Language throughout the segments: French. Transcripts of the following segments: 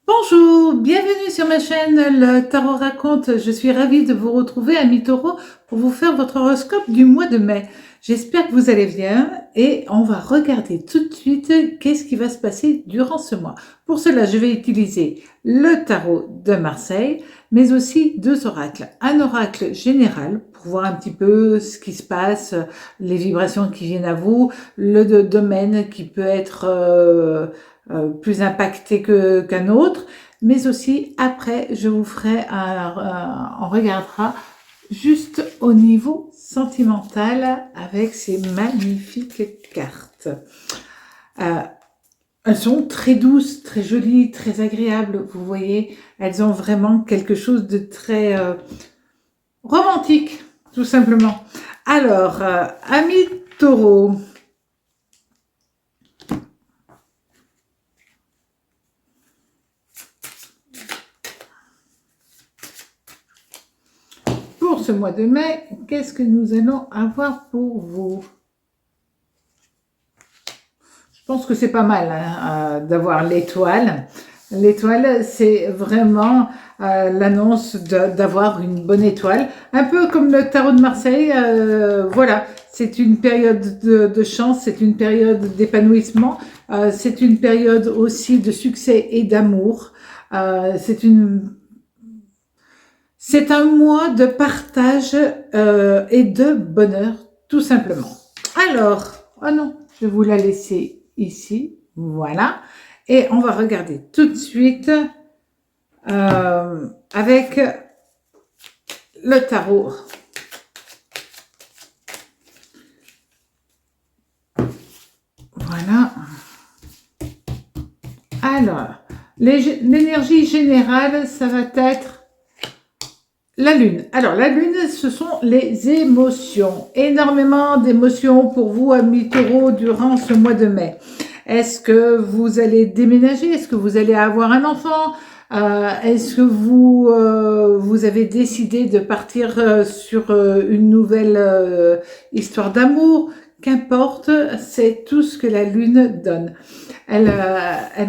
Bonjour, bienvenue sur ma chaîne Le Tarot Raconte. Je suis ravie de vous retrouver, amis taureaux, pour vous faire votre horoscope du mois de mai. J'espère que vous allez bien et on va regarder tout de suite qu'est-ce qui va se passer durant ce mois. Pour cela, je vais utiliser le tarot de Marseille, mais aussi deux oracles. Un oracle général pour voir un petit peu ce qui se passe, les vibrations qui viennent à vous, le domaine qui peut être plus impacté qu'un autre, mais aussi après je vous ferai on regardera juste au niveau sentimental avec ces magnifiques cartes. Euh, Elles sont très douces, très jolies, très agréables, vous voyez, elles ont vraiment quelque chose de très romantique, tout simplement. Alors, amis taureaux, pour ce mois de mai, qu'est-ce que nous allons avoir pour vous? Je pense que c'est pas mal d'avoir l'étoile. L'étoile, c'est vraiment l'annonce d'avoir une bonne étoile. Un peu comme le tarot de Marseille, voilà. C'est une période de chance, c'est une période d'épanouissement, c'est une période aussi de succès et d'amour. C'est un mois de partage et de bonheur, tout simplement. Alors, oh non, je vais vous la laisser ici, voilà. Et on va regarder tout de suite avec le tarot. Voilà. Alors, l'énergie générale, ça va être la lune. Alors, la lune, ce sont les émotions. Énormément d'émotions pour vous, amis taureaux, durant ce mois de mai. Est-ce que vous allez déménager? Est-ce que vous allez avoir un enfant? Est-ce que vous avez décidé de partir sur une nouvelle histoire d'amour? Qu'importe, c'est tout ce que la lune donne. Elle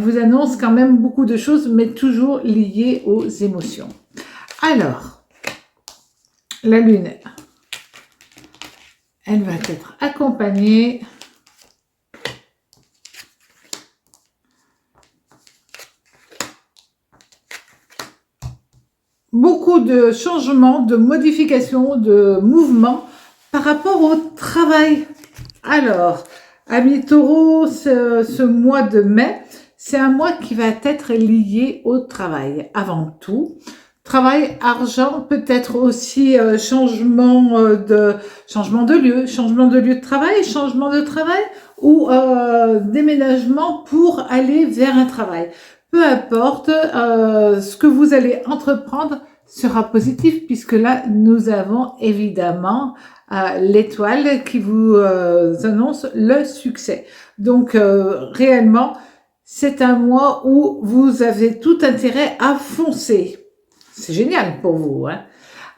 vous annonce quand même beaucoup de choses, mais toujours liées aux émotions. Alors, la lune, elle va être accompagnée beaucoup de changements, de modifications, de mouvements par rapport au travail. Alors, amis taureaux, ce mois de mai, c'est un mois qui va être lié au travail avant tout. Travail, argent, peut-être aussi changement de lieu de travail ou déménagement pour aller vers un travail. Peu importe, ce que vous allez entreprendre sera positif puisque là, nous avons évidemment l'étoile qui vous annonce le succès. Donc, réellement, c'est un mois où vous avez tout intérêt à foncer. C'est génial pour vous, hein.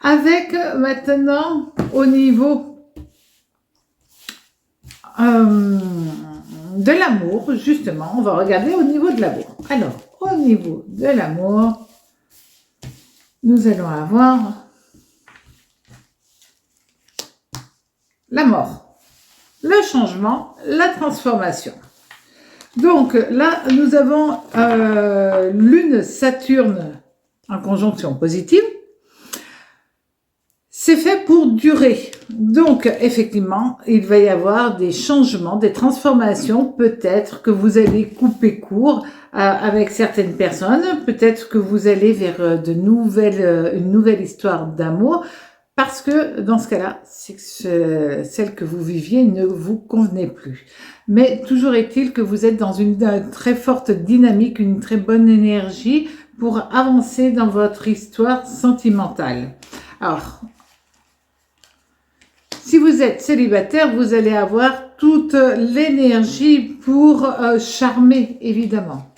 Avec maintenant, au niveau de l'amour, justement, on va regarder au niveau de l'amour. Alors, au niveau de l'amour, nous allons avoir la mort, le changement, la transformation. Donc là, nous avons Lune, Saturne en conjonction positive. C'est fait pour durer. Donc, effectivement, il va y avoir des changements, des transformations. Peut-être que vous allez couper court avec certaines personnes. Peut-être que vous allez vers une nouvelle histoire d'amour. Parce que dans ce cas-là, c'est que celle que vous viviez ne vous convenait plus. Mais toujours est-il que vous êtes dans une très forte dynamique, une très bonne énergie pour avancer dans votre histoire sentimentale. Alors, si vous êtes célibataire, vous allez avoir toute l'énergie pour charmer, évidemment.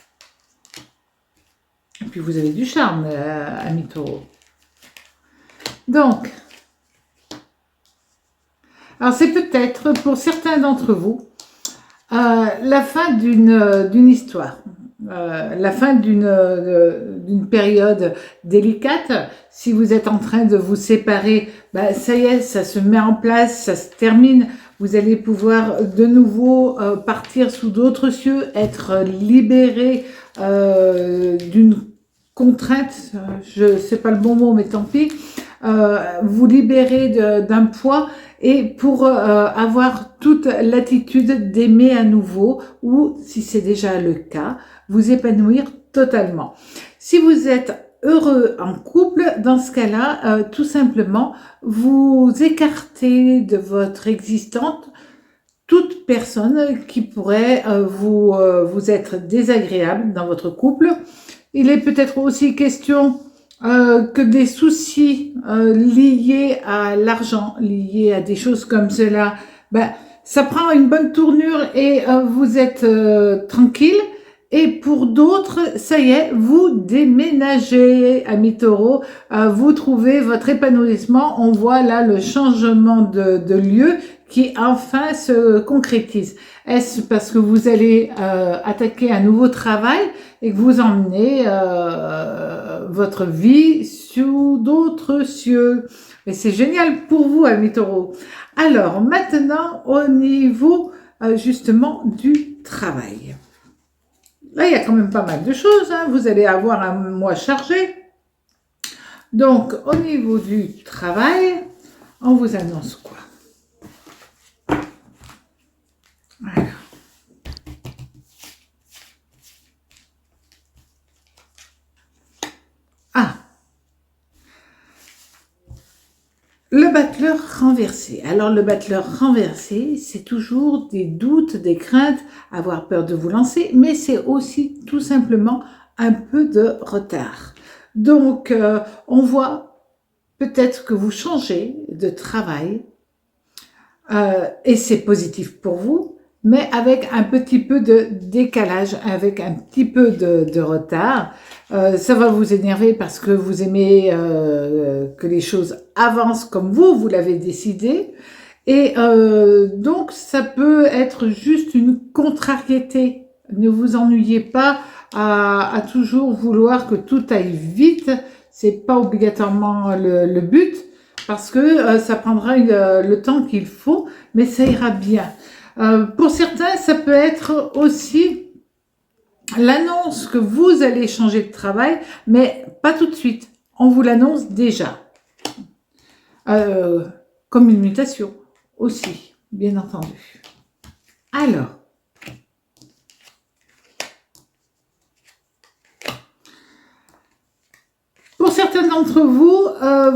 Et puis vous avez du charme, amis taureaux. Donc, alors c'est peut-être pour certains d'entre vous la fin d'une histoire. la fin d'une période délicate. Si vous êtes en train de vous séparer, bah, ça y est, ça se met en place, ça se termine. Vous allez pouvoir de nouveau partir sous d'autres cieux, être libéré d'une contrainte, je sais pas le bon mot, mais tant pis, vous libérer d'un poids et pour avoir toute l'attitude d'aimer à nouveau ou, si c'est déjà le cas, vous épanouir totalement. Si vous êtes heureux en couple, dans ce cas-là, tout simplement, vous écartez de votre existence toute personne qui pourrait vous être désagréable dans votre couple. Il est peut-être aussi question que des soucis liés à l'argent, liés à des choses comme cela, ben, ça prend une bonne tournure et vous êtes tranquille. Et pour d'autres, ça y est, vous déménagez, amis taureaux, vous trouvez votre épanouissement. On voit là le changement de lieu qui enfin se concrétise. Est-ce parce que vous allez attaquer un nouveau travail et que vous emmenez votre vie sous d'autres cieux? Et c'est génial pour vous, amis taureaux. Alors, maintenant, au niveau justement du travail. Là, il y a quand même pas mal de choses. Hein. Vous allez avoir un mois chargé. Donc, au niveau du travail, on vous annonce quoi? Alors. Ah, le battleur renversé. Alors, le battleur renversé, c'est toujours des doutes, des craintes, avoir peur de vous lancer, mais c'est aussi tout simplement un peu de retard. Donc, on voit peut-être que vous changez de travail et c'est positif pour vous, mais avec un petit peu de décalage, avec un petit peu de retard. Ça va vous énerver parce que vous aimez que les choses avancent comme vous l'avez décidé. Et donc, ça peut être juste une contrariété. Ne vous ennuyez pas à toujours vouloir que tout aille vite. C'est pas obligatoirement le but parce que ça prendra le temps qu'il faut, mais ça ira bien. Pour certains, ça peut être aussi l'annonce que vous allez changer de travail, mais pas tout de suite. On vous l'annonce déjà. Comme une mutation aussi, bien entendu. Alors, pour certains d'entre vous,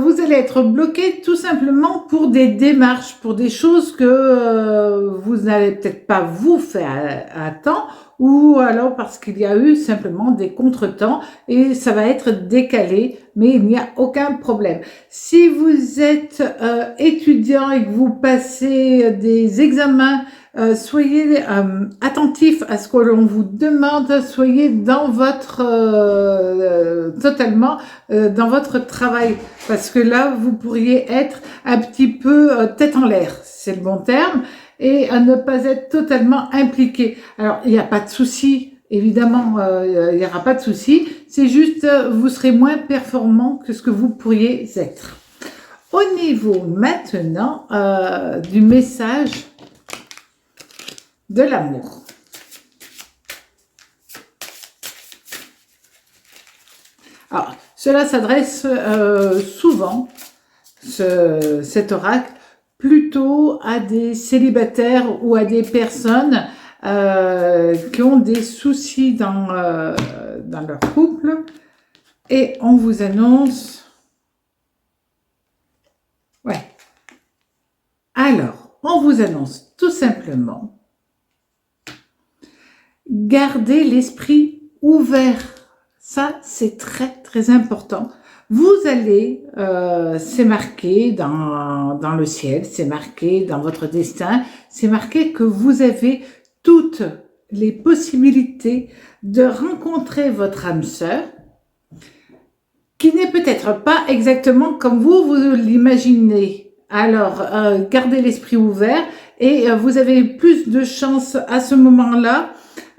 vous allez être bloqué tout simplement pour des démarches, pour des choses que vous n'allez peut-être pas vous faire à temps, ou alors parce qu'il y a eu simplement des contretemps et ça va être décalé, mais il n'y a aucun problème. Si vous êtes étudiant et que vous passez des examens, soyez attentif à ce que l'on vous demande, soyez dans votre totalement dans votre travail, parce que là vous pourriez être un petit peu tête en l'air, c'est le bon terme, et à ne pas être totalement impliqué. Alors il n'y a pas de souci, évidemment il n'y aura pas de souci, c'est juste vous serez moins performant que ce que vous pourriez être. Au niveau maintenant du message de l'amour. Alors, cela s'adresse souvent, cet oracle, plutôt à des célibataires ou à des personnes qui ont des soucis dans leur couple. Et on vous annonce... Ouais. Alors, on vous annonce tout simplement gardez l'esprit ouvert. Ça, c'est très, très important. Vous allez, c'est marqué dans le ciel, c'est marqué dans votre destin, c'est marqué que vous avez toutes les possibilités de rencontrer votre âme sœur, qui n'est peut-être pas exactement comme vous l'imaginez. Alors, gardez l'esprit ouvert et vous avez plus de chances à ce moment-là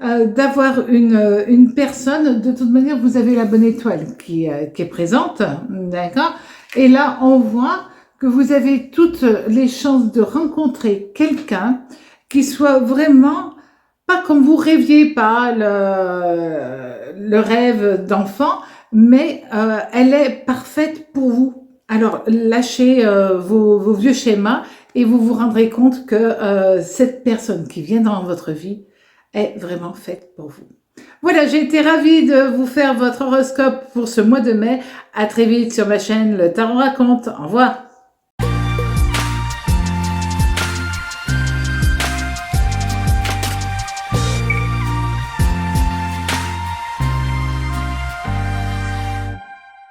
d'avoir une personne. De toute manière, vous avez la bonne étoile qui est présente, d'accord? Et là, on voit que vous avez toutes les chances de rencontrer quelqu'un qui soit vraiment pas comme vous rêviez, pas le rêve d'enfant, mais elle est parfaite pour vous. Alors, lâchez vos vieux schémas et vous vous rendrez compte que cette personne qui vient dans votre vie est vraiment faite pour vous. Voilà, j'ai été ravie de vous faire votre horoscope pour ce mois de mai. À très vite sur ma chaîne Le Tarot Raconte. Au revoir.